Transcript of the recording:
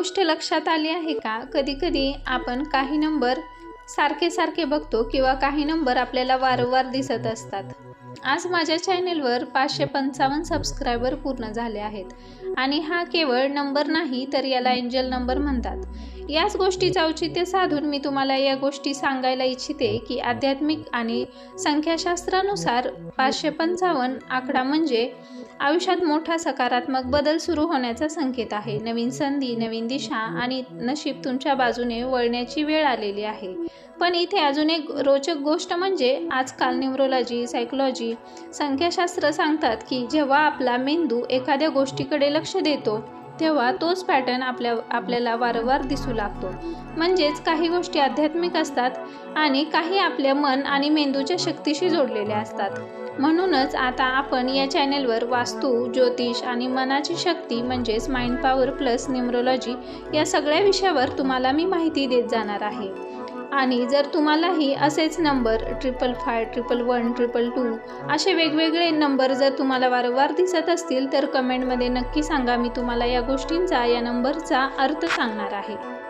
गोष्ट लक्षात आली आहे का? कधी-कधी आपण काही नंबर सारखे बघतो किंवा काही नंबर आपल्याला वारंवार दिसत असतात. आज माझ्या चॅनेलवर 555 सबस्क्रायबर पूर्ण झाले आहेत आणि हा केवळ नंबर नाही तर याला एंजल नंबर म्हणतात. याच गोष्टीचं औचित्य साधून मी तुम्हाला या गोष्टी सांगायला इच्छिते की आध्यात्मिक आणि संख्याशास्त्रानुसार 555 आकडा म्हणजे आयुष्यात मोठा सकारात्मक बदल सुरू होण्याचा संकेत आहे. नवीन संधी, नवीन दिशा आणि नशीब तुमच्या बाजूने वळण्याची वेळ आलेली आहे. पण इथे अजून एक रोचक गोष्ट म्हणजे आजकाल न्यूमरोलॉजी, सायकोलॉजी, संख्याशास्त्र सांगतात की जेव्हा आपला मेंदू एखाद्या गोष्टीकडे लक्ष देतो तेव्हा तोच पॅटर्न आपल्याला वारंवार दिसू लागतो. म्हणजेच काही गोष्टी आध्यात्मिक असतात आणि काही आपल्या मन आणि मेंदूच्या शक्तीशी जोडलेल्या असतात. म्हणूनच आता आपण या चॅनेलवर वास्तू, ज्योतिष आणि मनाची शक्ती म्हणजेच माइंड पॉवर प्लस न्यूमरोलॉजी या सगळ्या विषयावर तुम्हाला मी माहिती देत जाणार आहे. आणि जर तुम्हालाही असेच नंबर 555, 111, 222 असे वेगवेगळे नंबर जर तुम्हाला वारंवार दिसत असतील तर कमेंटमध्ये नक्की सांगा. मी तुम्हाला या गोष्टींचा, या नंबरचा अर्थ सांगणार आहे.